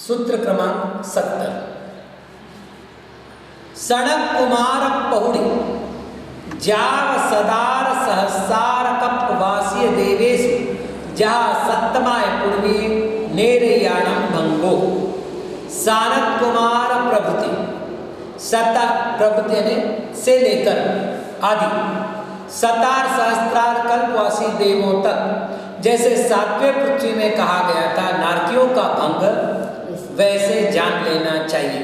सूत्र क्रमांक 70। सनक कुमार पहुड़ी जाव सदार सहसार कपवासीय देवेशु जहा सत्तमाय पूर्वी नेरयाणम भंगो। सानक कुमार प्रभृति सता प्रभृति ने से लेकर आदि सतार सहस्त्रार कल्पवासी देवों तक, जैसे सातवें पृथ्वी में कहा गया था नारकियों का भंग, वैसे जान लेना चाहिए।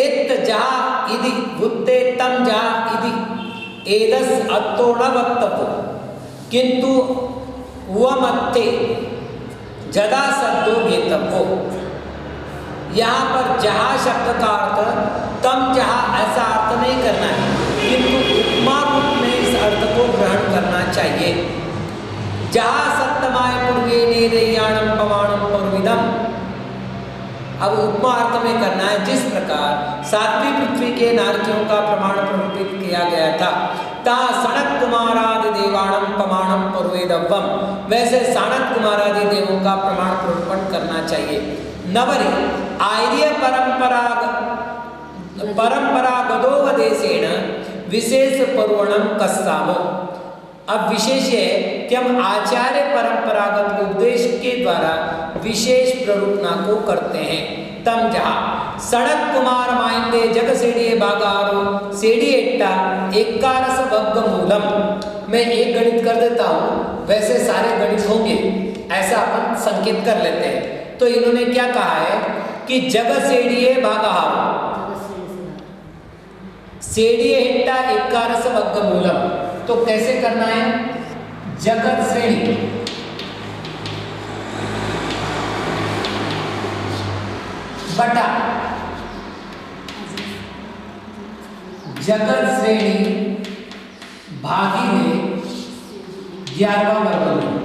इत जहा इदि वुत्ते तम जहा इदि एदस अत्तो न वक्तव्य, किंतु वमत्ते जदा सद्दो गेतव्यो। यहाँ पर जहा शब्द का अर्थ तम जहा ऐसा अर्थ नहीं करना है, किंतु उपमा रूप में इस अर्थ को ग्रहण करना चाहिए। जहा सप्तमाय पूर्वे नेरयाणम पवाणम पूर्विदम, अब उपमा अर्थ में करना है जिस प्रकार सातवीं पृथ्वी के नारकियों का प्रमाण प्ररूपित किया गया था, ता सनक कुमारादि देवाणम प्रमाणम पूर्वेदव्वम, वैसे सनक कुमारादि देवों का प्रमाण प्ररूपण करना चाहिए। नवरी आर्य परंपरागतोपदेशेन विशेष पर्वणम कस्सामो। अब विशेष है कि हम आचार्य परंपरागत उपदेश के द्वारा विशेष प्ररूपना को करते हैं। तम जहा सड़क कुमार माइंदे जग सेड़िए बागारो सेड़ी एट्टा एकारस भग्ग मूलम। मैं एक गणित कर देता हूँ, वैसे सारे गणित होंगे, ऐसा अपन संकेत कर लेते हैं। तो इन्होंने क्या कहा है कि जग सेड़िए बागारो सेड़िए एट्टा एकारस भग्ग मूलम। तो कैसे करना है? जगत श्रेणी बटा जगत श्रेणी भागी 11वां वर्गमूल।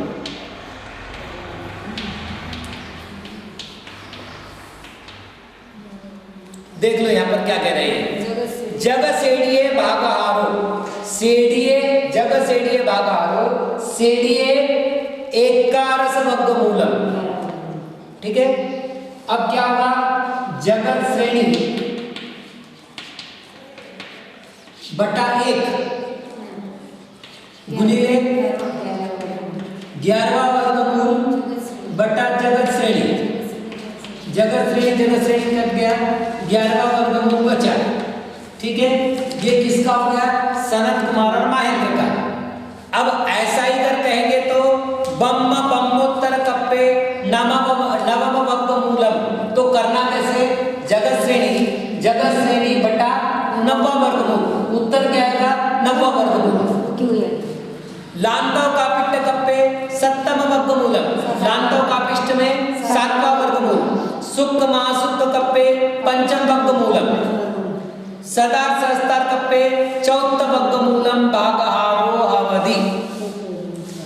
देख लो यहां पर क्या कह रहे हैं। जग सेड़िए भागाहारो सेड़िए जग सेड़िए भागाहारो सेड़िए एकारस भग्ग मूलम। ठीक है, अब क्या होगा? जगत श्रेणी बटा 1 गुणिले 11वां वर्गमूल बटा जगत श्रेणी। जगत श्रेणी कट गया, 11वां वर्गमूल बचा। ठीक है, ये किसका हो गया? सनत कुमार और महेंद्र का। अब ऐसा ही कर कहेंगे तो बम्म बम्मोत्तर कप्पे नवम वर्गमूलम, तो करना कैसे? जगत श्रेणी बटा 90 वर्गमूल, उत्तर क्या आएगा? 90 वर्गमूल। लांतव कापिष्ट कप्पे सप्तम वर्गमूलम, लांतव कापिष्ट में 7वां वर्गमूल। सुक्त महासुक्त कप्पे पंचम वर्गमूलम, सदार सहस्तार कप्पे 4th वर्गमूलम भागहारो अवधि।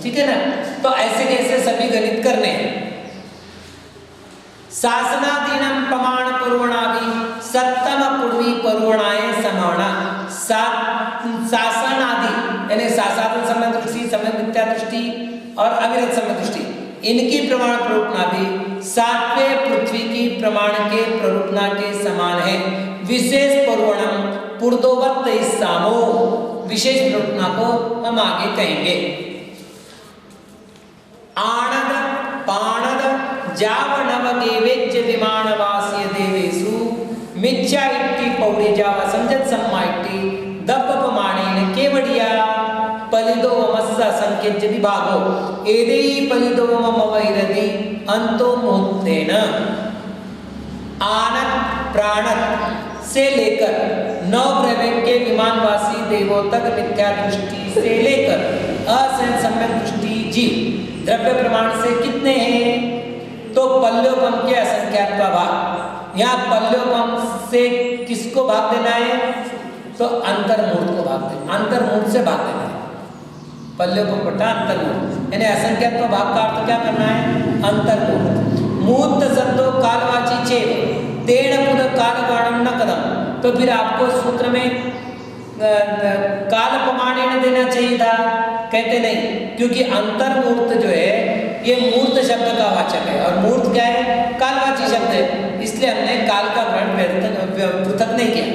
ठीक है ना? तो ऐसे कैसे सभी गणित करने हैं। शासनाधीनम प्रमाण पूर्वणाभि सप्तम पूर्वी पूर्वणाए समाना। शासन आदि यानी शासनाधीन समय दृष्टि, समय मिथ्या दृष्टि और अविरत समय दृष्टि, इनकी प्रमाण प्ररूपणा भी 7वें पृथ्वी की प्रमाण के प्ररूपणा के समान है। विशेष पूर्वणम पूर्वोक्त सामो, विशेष प्ररूपणा को हम आगे कहेंगे। आणद पाणद जावनवगेवेज्य विमानवासी देवेषु मिथ्या इट्टी पौड़ी जाव संजत सम्मा इट्टी दप्पमाणेन केवडिया पलिदोमस्स संकेज्य विभागो एदेहि पलिदोममवैरदि अंतो मुहूर्तेन। आनत प्राणत से लेकर 9 ग्रह के विमानवासी देवों तक मिथ्या दृष्टि से लेकर असंख्य सम्यक दृष्टि जीव द्रव्य प्रमाण से कितने हैं? तो पल्योपम के असंख्यात्वा भाग। यहाँ पल्योपम से किसको भाग देना है? तो अंतर्मूर्त को भाग देना, अंतर्मूर्त से भाग देना है। पल्योपम बटा अंतर्मूर्त यानी असंख्यात्वा भाग का अर्थ क्या करना है? अंतर्मूर्त। मूर्त शब्दों कालवाची चेव तेण पुनः कालगणम न कदम, तो फिर आपको सूत्र में काल प्रमाणे न देना चाहिए था। कहते नहीं, क्योंकि अंतर्मूर्त जो है ये मूर्त शब्द का वाचक है और मूर्त क्या है? कालवाची शब्द है, इसलिए हमने काल का ग्रहण पृथक नहीं किया।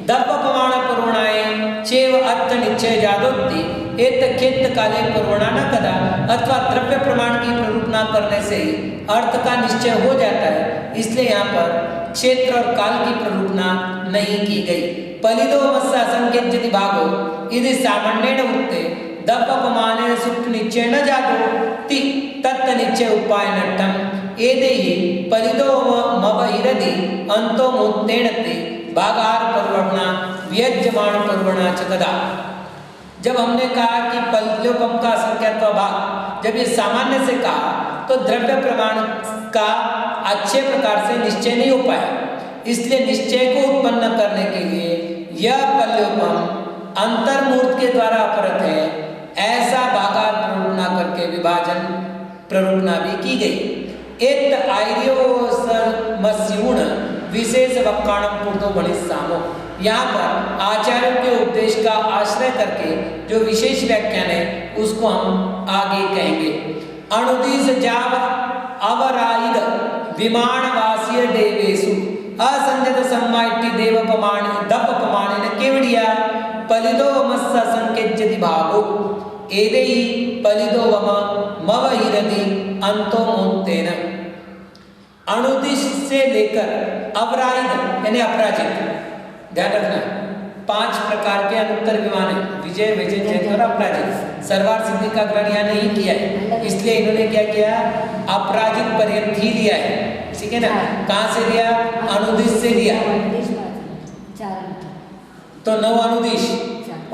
दर्प प्रमाण पूर्वणाए चेव अर्थ निश्चय जादोक्ति एत खेत काले पूर्वणा न कदा, अथवा द्रव्य प्रमाण की प्ररूपणा करने से ही अर्थ का निश्चय हो जाता है, इसलिए यहाँ पर क्षेत्र और काल की प्ररूपणा नहीं की गई। पलिदो मस्सा संकेत भागो यदि सामान्येन उक्ते दप्पमानेन सुप्त निश्चय न जातो ति तत् निश्चय उपाय नट्टम एदेहि पलिदो मवहिरदि अंतो मुक्तेन ते भागार परवर्णा व्यज्यमाण परवर्णा च कदा। जब हमने कहा कि पल्योपम का संख्यात्व भाग, जब ये सामान्य से कहा तो द्रव्य प्रमाण का अच्छे प्रकार से निश्चय नहीं हो पाया, इसलिए निश्चय को उत्पन्न करने के लिए यह पल्योपम अंतर्मूर्त के द्वारा अपरत है, ऐसा भागार प्ररूपणा करके विभाजन प्ररूपणा भी की गई। एत आर्योसमस्यूण विशेष वक्काणम पूर्तो बणिस्सामो, यहाँ पर आचार्यों के उपदेश का आश्रय करके जो विशेष व्याख्यान है उसको हम आगे कहेंगे। अणुदिश जाव अवराइद विमानवासीय देवेशु असंजत सम्माइट्टी देव प्रमाण दप प्रमाणेन केवडिया पलिदोमस्स संकेज्यति भागो एदेहि पलिदोवम मवहिरदि अंतो मुक्तेन। अणुदिश से लेकर अवराइद यानी अपराजित, ध्यान रखना 5 प्रकार के अनुत्तर विमान है, विजय विजय जय और अपराजित। सर्वार्थ सिद्धि का ग्रहण यहाँ नहीं किया है, इसलिए इन्होंने क्या किया? अपराजित पर्यंत ही लिया है। ठीक है ना? कहाँ से लिया? अनुदिश से लिया। तो 9 अनुदिश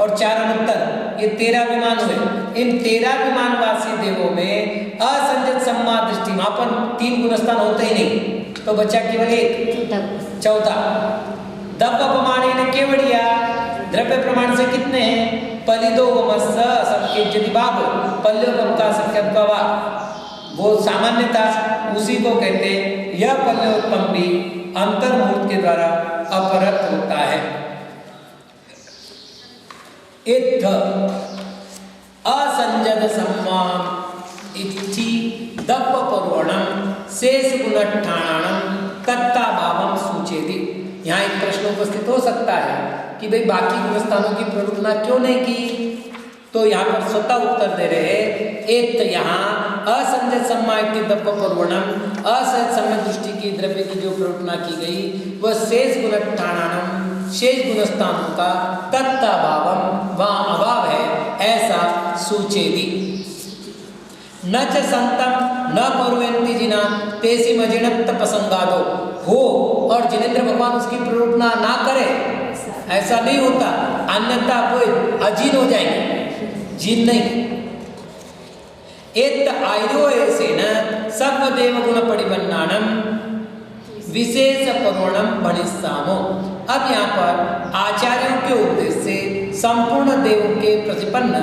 और 4 अनुत्तर, ये 13 विमान हुए। इन 13 विमानवासी देवों में असंजत सम्मा दृष्टि, वहां पर 3 गुणस्थान होते ही नहीं, तो बच्चा केवल 1 चौथा। दप प्रमाणेन केवडिया, द्रव्य प्रमाण से कितने हैं? पलिदोमस्स संकेज्यति भागो, पल्योपम का संख्यात्व भाग वो सामान्यता, उसी को कहते हैं। यह पल्योपम भी अंतर्मूर्त के द्वारा अपरत होता है। इत्थ असंजत सम्मा इत्थि दप्प पर्वणम शेष गुणठाणम तत्ता भावम सूचेति। यहाँ एक प्रश्न उपस्थित हो सकता है कि भाई बाकी गुणस्थानों की प्ररूपना क्यों नहीं की? तो यहाँ पर स्वतः उत्तर दे रहे एक तो यहाँ असंजत सम्मायित द्रव्य प्रवर्णम, असहज सम्यक दृष्टि की द्रव्य की जो प्ररूपना की गई वह शेष गुणस्थानम, शेष गुणस्थानों का तत्ताभावम वहाँ अभाव है ऐसा सूचेदी। न च संतम न कुर्वन्ति जिना तेसी मजिणत्त प्रसंगादो हो, और जिनेंद्र भगवान उसकी प्ररूपना ना करे ऐसा नहीं होता, अन्यथा कोई अजीन हो जाएंगे, जीन नहीं। एत आयो ऐसे न सर्वदेव गुण परिबन्नानम विशेष प्रवर्णम बनिस्सामो। अब यहाँ पर आचार्यों के उपदेश से संपूर्ण देवों के प्रतिपन्न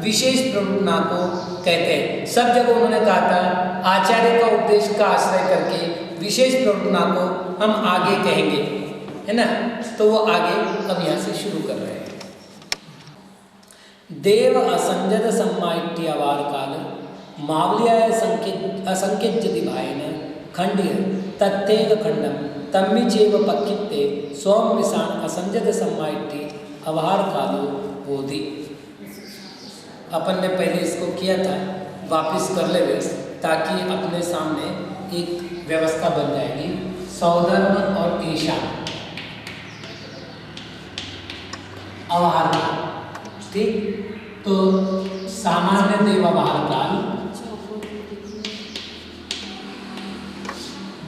विशेष प्ररूपना को कहते हैं। सब जगह उन्होंने कहा था आचार्य का उपदेश का आश्रय करके विशेष प्ररूपना को हम आगे कहेंगे, है ना? तो वो आगे अब यहाँ से शुरू कर रहे हैं। देव असंजत सम्मायित्य अवार काल मावलिया असंख्य दिभायन खंडिय तत्तेग खंडम तम्मी चेव पक्कित्ते सोम विषाण असंजत सम्मायित्य अवार कालो बोधि। अपन ने पहले इसको किया था, वापस कर ले ताकि अपने सामने एक व्यवस्था बन जाएगी। सौधर्म और ईशान अवहार काल, ठीक? तो सामान्य देवावहार काल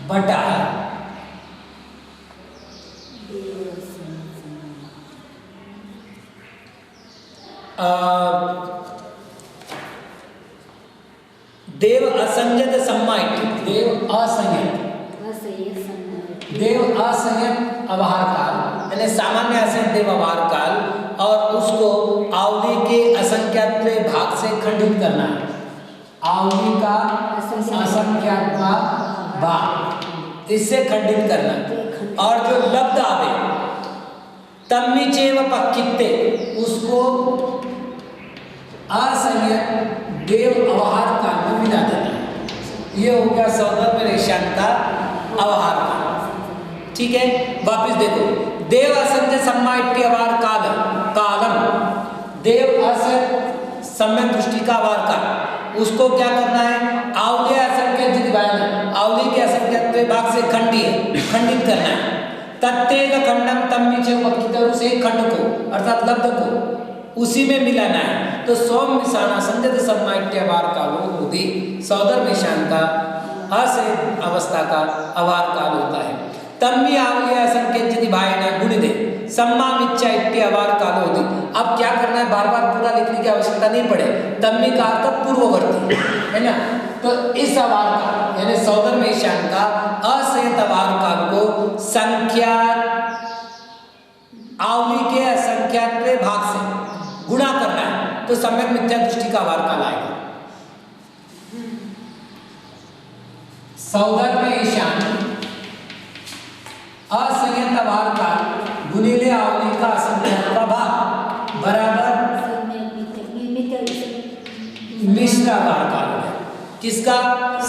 बटा देव असंयत सम्मायित, देव असंयत अवहार काल यानी सामान्य असंख्य देव अवहार काल, और उसको आवली के असंख्यात्व भाग से खंडित करना है। आवली का असंख्यात्व भाग इससे खंडित करना, और जो लब्ध आवे तम्मी चेव पक्कित्ते उसको असंयत देव अवहार काल में मिला देना है। ये हो गया सौधर्म रेशान का अवहार काल, ठीक है? वापिस देखो, देव असंख्य सम्मायित्य अवहार काल कालम, देव असंख्य सम्यक दृष्टि का अवहार काल, उसको क्या करना है? आवली असंख्य दिभायन, आवली के असंख्यत्व भाग से खंडित करना है। तत्तेग खंडम तम्मी चेव पक्कित्ते, उस एक खंड को अर्थात लब्ध को उसी में मिलाना है। तो सोम विषाण असंजत सम्मायित्य अवहार कालो बोधि, सौधर्म ईशान का असंयत अवस्था का अवहार काल होता है। तम्मी आवली असंख्य दिभायन गुणिदे सम्मा मिच्छा इत्य अवहार कालो होती। अब क्या करना है, बार बार पूरा लिखने की आवश्यकता नहीं पड़े। तम्मी का अर्थ पूर्ववर्ती है ना, तो इस अवहार काल यानी सौधर्म ईशान का असंयत अवहार काल को संख्या आवली के असंख्यात्व भाग से गुणा करना है, तो सम्यक मिथ्या दृष्टि का अवहार काल आएगा। सौधर्म ईशान असंयत अवहार काल गुणिले आवली का असंख्यात्व भाग बराबर मिश्र अवहार काल है। किसका?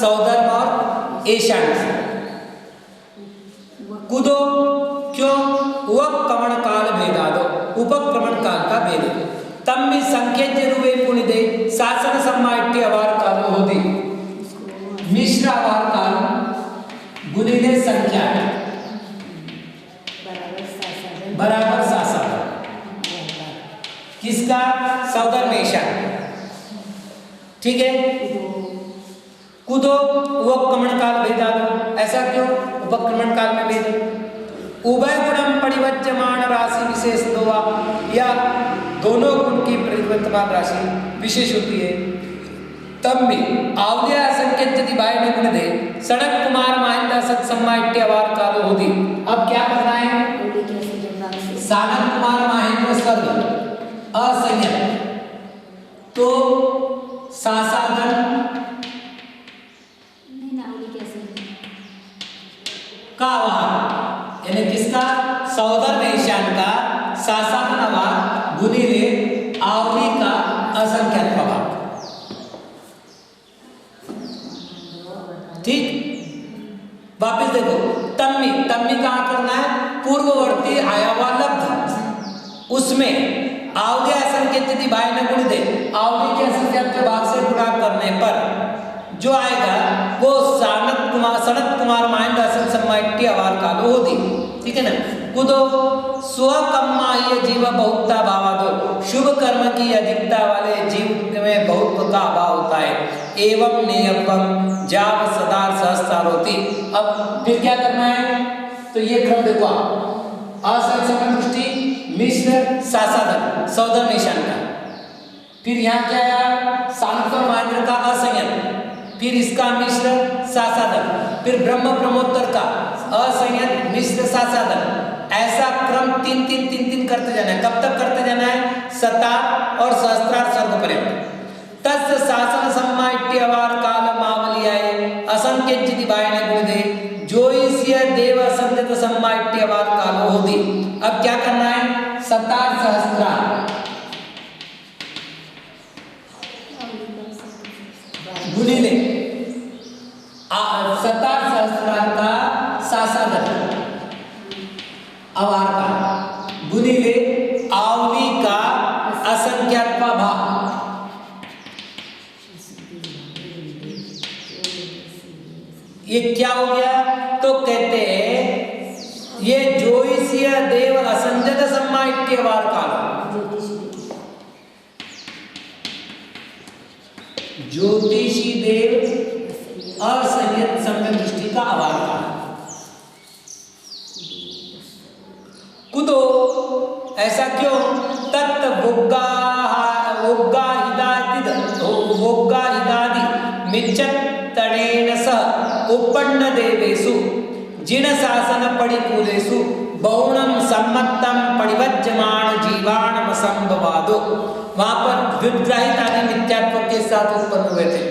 सौधर्म और ईशान। कुदो क्यों? उपक्रमण काल भेदा दो, उपक्रमण काल का भेद। तम्मी संख्य रूपे पुणिदे शासन सम्मायित्य अवहार काल होती। मिश्र अवहार काल गुणिले संख्या बराबर शासन। किसका? सौधर्म ईशान, ठीक है? कुदो उपक्रमण काल भेदा दो, ऐसा क्यों? उपक्रमण काल में भेद। उभय गुणम परिवर्तमान राशि विशेष दोवा, या दोनों गुण की परिवर्तमान राशि विशेष होती है। तब भी आवलिया असंख्य दिभायन गुण दे सड़क कुमार महेंद्र सत्सम्मायित्य अवहार काल होती। अब क्या करना है? सानक कुमार महेंद्र सर्व असंयत, तो सासाधन का अवहार यानी किसका? सौधर्म ईशान का सासाधन अवहार गुणिले आवली का असंख्यात्व भाग, ठीक? वापिस देखो, तम्मी कहाँ करना है? पूर्ववर्ती आया हुआ लब्ध, उसमें आवली असंख्यक यदि भाई न गुण दे, आवली के असंख्यक के भाग से गुणा करने पर जो आएगा वो सनत कुमार महेंद्र असन सम्माइट्य अवार कालो होती। ठीक है ना। कुदो स्वकम्मा ये जीव बहुता भावादो, शुभ कर्म की अधिकता वाले जीव में बहुत का अभाव होता है। एवं नियमम जाव सदार सहस्तार होती। अब फिर क्या करना है, तो ये क्रम देखो आप, असंख्य दृष्टि मिश्र सासाधन सौधन निशान का, फिर यहाँ क्या आया सानक और महेंद्र का असंयत, फिर इसका मिश्र सासाधन, फिर ब्रह्म ब्रह्मोत्तर का असंयत मिश्र सासाधन, ऐसा क्रम तीन करते जाना है। कब तक करते जाना है, सतार और सहस्त्रार सर्ग पर्यंत। तस् शासन सम्माइट्य अवार काल मावली आए असंख्य दिवायन गुण दे जो इसिय देव असंख्य सम्माइट्य अवार कालो होती। अब क्या करना है, सतार सहस्त्रार गुणिले सतार सहस्त्रार का सासाधन अवार का गुणिले आवली का असंख्यात्वा भाग, ये क्या हो गया, तो कहते हैं ये ज्योतिषीय देव असंजत सम्माइट्य अवार काल, ज्योतिषी देव असंयत सम्यक दृष्टि का अवार काल। कुतो ऐसा क्यों, तत् वोग्गाहिदादि मिच्चत तणेन सह उपन्न देवेषु जिन शासन पडिकूलेषु बहुणम सम्मतम परिवज्यमान जीवाणम संभवादो। वहां पर व्युत्ग्राहित आदि मिथ्यात्व के साथ उत्पन्न हुए थे,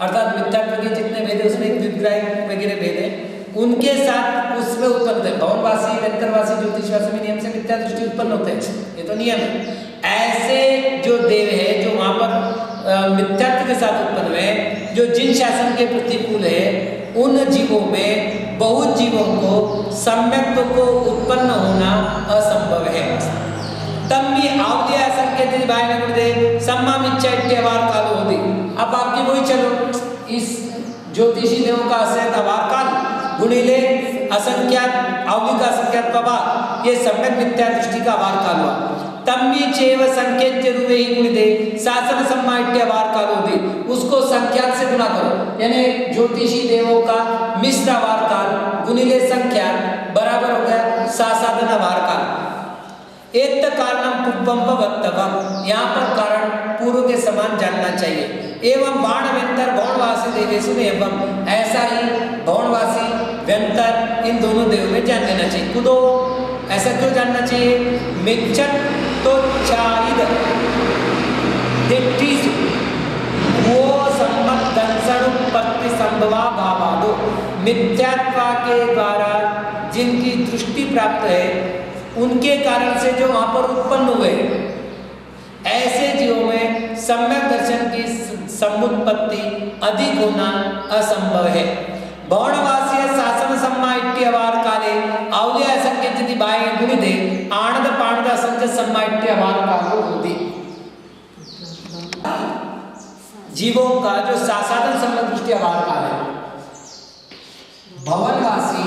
अर्थात मिथ्यात्व के जितने भेद है उसमें व्युत्ग्राहित वगैरह भेद है, उनके साथ उसमें उत्पन्न थे। भवनवासी व्यंतरवासी ज्योतिषवासी में नियम से मिथ्या दृष्टि उत्पन्न होते हैं, ये तो नियम है। ऐसे जो देव है जो वहां पर मिथ्यात्व के साथ उत्पन्न हुए, जो जिन शासन के प्रतिकूल है, उन जीवों में बहुत जीवों को सम्यक्त्व को उत्पन्न होना असंभव है। तब भी आवलिया संकेत भाई ने बोल दे सम्मा मिच्चैट्य अवार कालो होती। अब आपकी वही चलो, इस ज्योतिषी देवों का असंख्य अवार काल गुणिले असंख्यात आवली का असंख्यात प्रभाव, ये सम्यक मिथ्या दृष्टि का अवार काल हुआ। तम्बी चेव संकेत रूपे ही गुण दे शासन सम्माइट्य अवार काल होती, उसको संख्यात से गुना करो, यानी ज्योतिषी देवों का मिश्र अवार काल गुणिले संख्यात बराबर हो गया सासाधन अवार काल। एक कारणम पूर्वम भवत्तवम, यहाँ पर कारण पूर्व के समान जानना चाहिए। एवं बाण व्यंतर भौणवासी देवेषु में एवं, ऐसा ही भौणवासी व्यंतर इन दोनों देवों में जान लेना चाहिए। कुदो ऐसा क्यों जानना चाहिए, मिच्चत तो चाइद दिट्ठिसु वो सम्मत दंसण उत्पत्ति संभवा भावादो, मिथ्यात्वा के द्वारा जिनकी दृष्टि प्राप्त है उनके कारण से जो वहां पर उत्पन्न हुए, ऐसे जीवों में सम्यक दर्शन की समुत्पत्ति अधिक होना असंभव है। भौणवासीय शासन सम्माइट्य अवार काले आवलिया संकेत यदि बाय गुण दे आनंद पाणद असंख्य सम्माइट्य अवार कालो होती। जीवों का जो सासाधन सम्मत दृष्टि अवार काल है, भवनवासी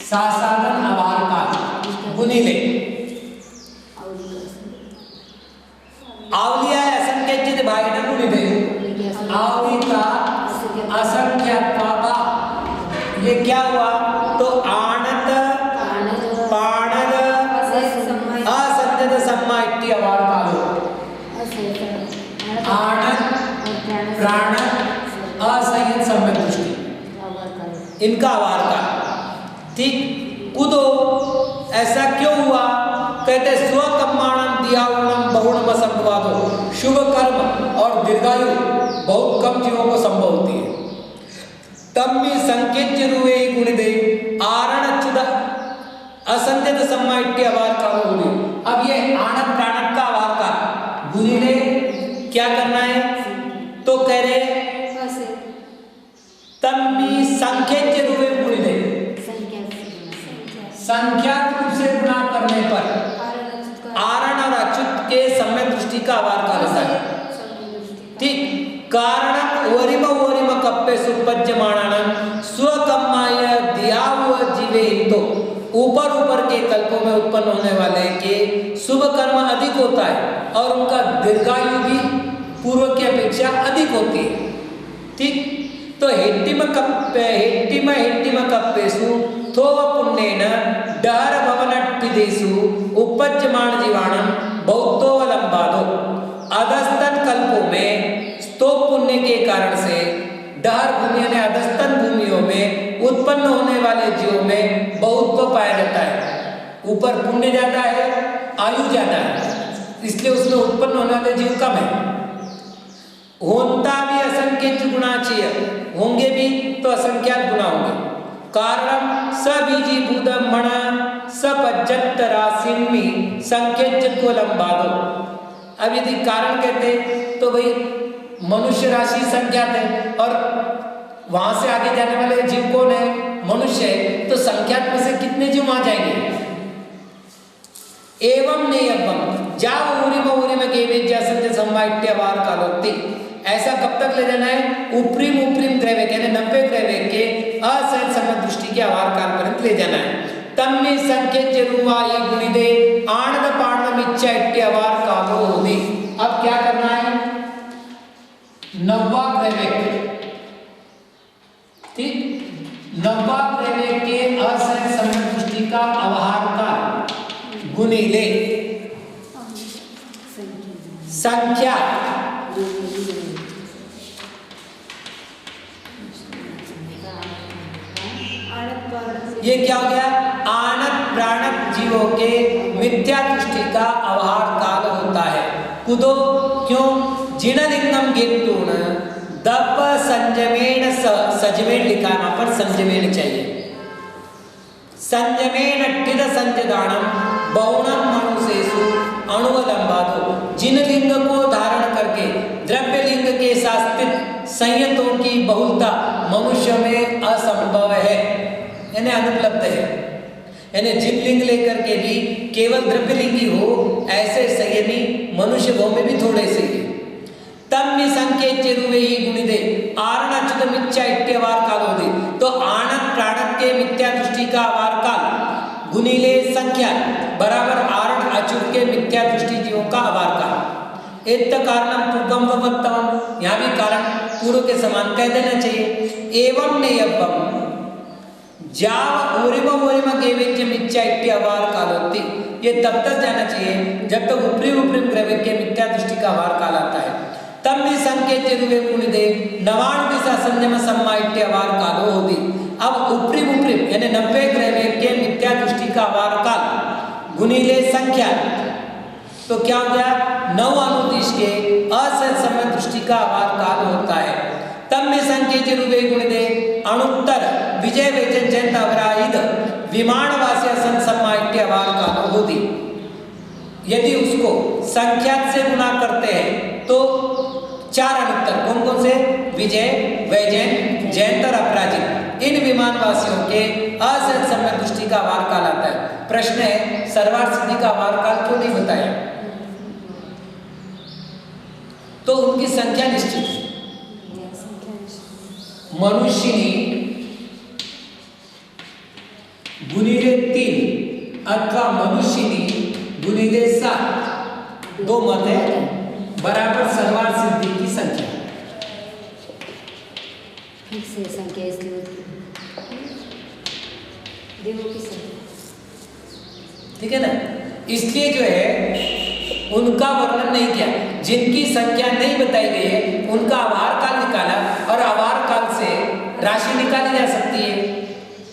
सासाधन अवार काल गुणिले आवलिया असंख्यचित भाई ने गुणिले आवली का असंख्यात्वा का, ये क्या हुआ, तो आनंद पाणद असंख्यत सम्माइट्य अवार काल, आनंद प्राण असंयत सम्यक दृष्टि इनका अवार काल। ठीक। कुदो ऐसा क्यों हुआ, कहते स्वकर्माणम दियावनम बहुणम संभवादो, शुभ कर्म और दीर्घायु बहुत कम जीवों को संभव होती है। तब भी संकेत रूपे गुण दे आरण अच्युत असंख्यत सम्माइट्य अवार काल होगी। अब ये आनंद प्राणत का अवार काल गुणिले क्या करना है, तो कह रहे तब भी संकेत रूपे गुण दे संख्या के सम्यक दृष्टि का आवार काल होता है। ठीक, कारण वरिम वरिम कप्पे सुपज्यमाणानं स्वकम्माय दियाव जीवे हितो, ऊपर ऊपर के कल्पों में उत्पन्न होने वाले के शुभ कर्म अधिक होता है और उनका दीर्घायु भी पूर्व की अपेक्षा अधिक होती है। ठीक, तो हेट्टिम कप्पेषु थोव पुण्येन डहर भवनट्टिदेषु उपज्यमाण जीवाणं बौद्धोवलंबादो, अधस्तन कल्पों में स्तोप पुण्य के कारण से डहर भूमि यानी अधस्तन भूमियों में उत्पन्न होने वाले जीवों में बहुत्व पाया जाता है। ऊपर पुण्य ज्यादा है, आयु ज्यादा है, इसलिए उसमें उत्पन्न होने वाले जीव कम है। होता भी असंख्य गुणा चाहिए, होंगे भी तो असंख्यात गुणा होंगे। कारण सबीजी भूतम मण सपज्जत राशिन्मी संख्यज्जत्व लंबादो। अब यदि कारण कहते तो भाई मनुष्य राशि संख्यात है और वहां से आगे जाने वाले जीव कौन है? मनुष्य है, तो संख्यात में से कितने जीव वहां जाएंगे? एवं नेयवम जाव उरिम उरिम केवेज्य संजय सम्माइट्यवार कालोक्ति। ऐसा कब तक ले जाना है? उपरिम द्रव्य यानी 90 द्रव्य के असहज सम्यक दृष्टि के आवार काल पर्यंत ले जाना है। तब में संख्य रूवाई गुणिदे आणद पाणम इच्छा इट्यवार कालो होदि। अब क्या करना है? 90 द्रव्य, ठीक, 90 द्रव्य के असहज सम्यक दृष्टि का आवार काल गुणिले संख्या ये क्या हो गया? आणत प्राणत जीवों के मिथ्या दृष्टि का आवार काल होता है। कुदो क्यों? जिनलिंगम गेतूण दप संजमेन सजमेन लिखा, यहाँ पर संजमेन चाहिए। संजमेन टिद संजदानम बहुणम मनुषेषु अणुवलंबादो। जिन लिंग को धारण करके द्रव्य लिंग के साथ स्थित संयतों की बहुलता मनुष्य में असंभव है, यानी अनुपलब्ध है। यानी जिन लिंग लेकर के भी केवल द्रव्य लिंगी हो, ऐसे संयमी मनुष्य भाव में भी थोड़े से ही। तम में संकेत रूवे ही गुणिदे आरण अच्युत मिथ्या इट्यवार काल होदे। तो आणत प्राणत के मिथ्या दृष्टि का आवार काल गुणिले संख्या बराबर आरण अच्युत के मिथ्या दृष्टि जीवों का आवार काल। एक कारणम पूर्वम भवत्तम, यहाँ भी कारण पूर्व के समान कह देना चाहिए। एवं नेयवम जाव ओरिम ओरिम केवेज्य मिथ्या इट्यवार कालोक्ति। ये तब तक जाना चाहिए जब तक उपरिम द्रव्य के मिथ्या दृष्टि का आवार काल आता है। तब भी संकेत रूपे गुणिदे नवाण दिशा संयम सम्मा इट्यवार कालो होदि। अब उपरिम यानी 90 द्रव्य के मिथ्या दृष्टि का आवार काल गुणिले संख्या, तो क्या हो गया? 9 अनुदिश के असहज सम्यक दृष्टि का आवार काल होता है। तब में संकेत रूपे गुणिदे अणुत्तर विजय वेचन जयंत अवराहित विमानवासी संसम्मा इट्यवार काल होदि। यदि उसको संख्यात से गुणा करते हैं तो 4 अनुत्तर कौन कौन से? विजय, वैजयंत, जयंत और अपराजित। इन विमानवासियों के असहज सम्यक दृष्टि का आवार काल आता है। प्रश्न है, सर्वार्थ सिद्धि का आवार काल क्यों नहीं बताया? तो उनकी संख्या निश्चित है। मनुष्यनी गुणिले 3 अथवा मनुष्यनी गुणिले 7, 2 मत है, बराबर सर्वार्थ सिद्धि की संख्या। संख्या इसलिए देवों की संख्या, ठीक है ना? इसलिए जो है उनका वर्णन नहीं किया। जिनकी संख्या नहीं बताई गई है उनका आवार काल निकाला, और आवार काल से राशि निकाली जा सकती है।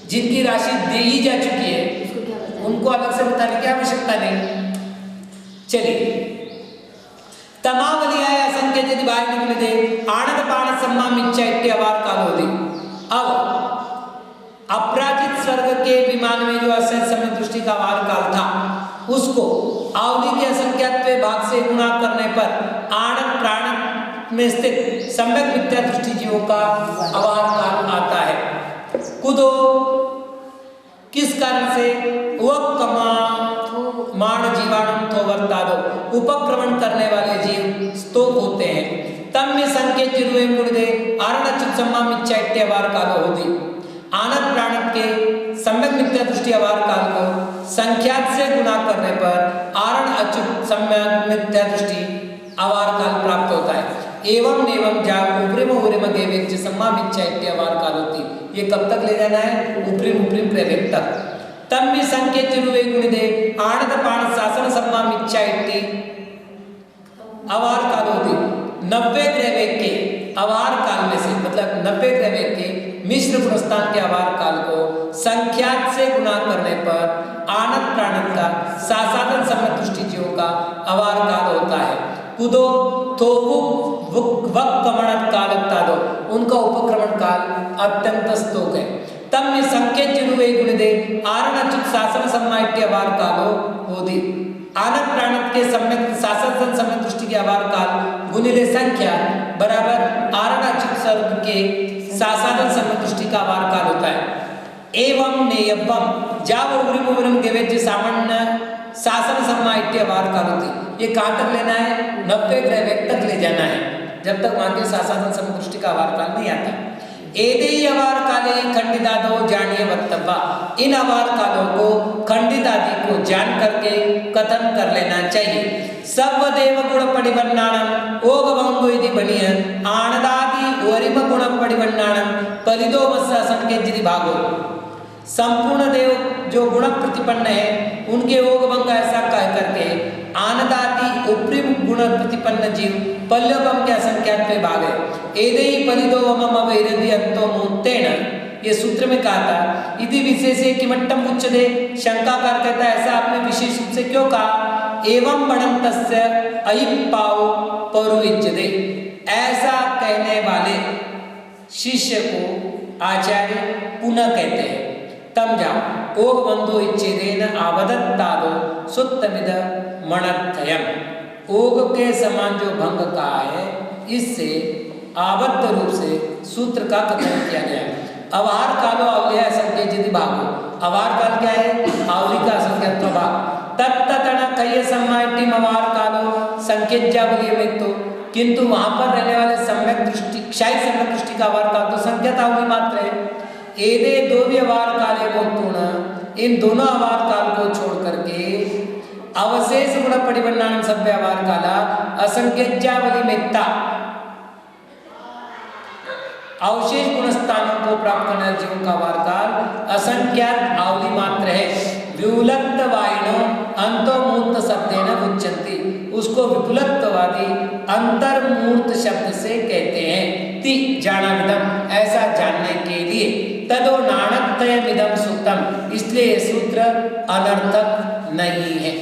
जिनकी राशि दी ही जा चुकी है उनको अलग से बताने की आवश्यकता नहीं। चलिए, तमावलियाय असंख्य यदि बाह्य निकले आनंद पाण सम्मा मिच्छा इट्यवार काल होदि। अब अपराजित स्वर्ग के विमान में जो असहज सम्यक दृष्टि का आवार काल था, उसको आवली के असंख्यात्व भाग से गुणा करने पर आणत प्राणत में स्थित सम्यक मिथ्या दृष्टि जीवों का आवार काल आता है। कुदो किस कारण से? वक्कमा मान जीवाणु तो वर्तादो, उपक्रमण करने वाले जीव स्तोक होते हैं। तब में संकेत जिरुवे मुड़दे आरणच्युत सम्माम इच्छा इत्यावार कालो होती आनंद प्राणत के सम्यक मिथ्या दृष्टि अवार काल को संख्यात से गुना करने पर आरण अच्युत सम्यक मिथ्या दृष्टि अवार काल प्राप्त होता है। एवं नेवं जाग उपरिम उपरिम गेवेक्ष सम्माम इच्छा इत्यावार काल होती। ये कब तक ले जाना है? उपरिम उपरिम प्रवेक तक। तब भी संकेत जिरुवे गुणिदे आणत पाण शासन सम्माम इच्छा इत्ति अवार काल होती। 90 ग्रहवेग के अवार काल में से मतलब 90 ग्रहवेग के मिश्र गुणस्थान के अवार काल को संख्यात से गुणा करने पर आनंद प्राणत का सासाधन सम्मत दृष्टि जीवों का अवार काल होता है। कुदो थोवु वक कमणत काल तादो उनका उपक्रमण काल अत्यंत स्तोक है। तब में संकेत जिरुवे गुणिदे आरण अच्युत शासन सम्माइट्य अवार कालो होदी। आनंद प्राणत के सम्यक शासन सम्यक दृष्टि के अवार काल गुणिले संख्या बराबर आरण अच्युत सर्ग के सासाधन सम्यक दृष्टि का अवार काल होता है। एवं नेयवम जाव उरिम उरिम गेवेज्य सामान्य शासन सम्माइट्य अवार काल होती। ये कहाँ तक लेना है? 90 ग्रहवेग तक ले जाना है, जब तक वहां के शासन सम्यक दृष्टि का अवार काल नहीं आता। एदे अवार काले खंडितादो जानिए वक्तव्य। इन अवार कालों को खंडित आदि को जान करके कथन कर लेना चाहिए। सर्वदेव गुण परिवर्णाणम ओग भंगो यदि बनिय आनदादि वरिम गुण परिवर्णाणम परिदो मस्सा संकेत यदि भागो। संपूर्ण देव जो गुण प्रतिपन्न है उनके ओग भंग ऐसा कह करके आनदादि उपरिम गुण प्रतिपन्न जीव पल्लवम के असंख्यात में भाग है। एदेहि परिदो वमम वैरदि अंतो मुक्तेन ये सूत्र में कहा था। इति विशेषे किमट्टम उच्यते शंकाकार कहता है ऐसा आपने विशेष रूप से क्यों कहा? एवं बणं तस्य अयिपाओ पौरुविच्यते। ऐसा कहने वाले शिष्य को आचार्य पुनः कहते हैं। तम जाओ ओग बंधु इच्छेदेन आवदत्तादो सुत्तमिद मणत्थयम। ओग के समान जो भंग कहा है इससे आबद्ध रूप से सूत्र का कथन किया गया है। अवार कालो अवलिया संकेत यदि भागो। अवार काल क्या है? आवली का असंख्यत्व भाग। तत्ततण कय सम्माइटिम अवार कालो संकेत जावली में तो किंतु वहां पर रहने वाले सम्यक दृष्टि क्षय सम्यक दृष्टि का अवार काल तो संख्यात आवली मात्र है। एदे दो भी अवार काले को पूर्ण इन दोनों अवार काल को छोड़ करके अवशेष गुण परिवर्तन सभ्य अवार काला असंख्यावली मेत्ता अवशेष गुण स्थानों को प्राप्त करने जीवों का अवार काल असंख्यात आवली मात्र है। विपुलत्व वायिनो अंतर्मूर्त शब्देन उच्यन्ति। उसको विपुलत्ववादी अंतर्मूर्त शब्द से कहते हैं। ति जानाविदम ऐसा जानने के लिए तदो नाणत्तयमिदं सूत्रम इसलिए ये सूत्र अनर्थक नहीं है।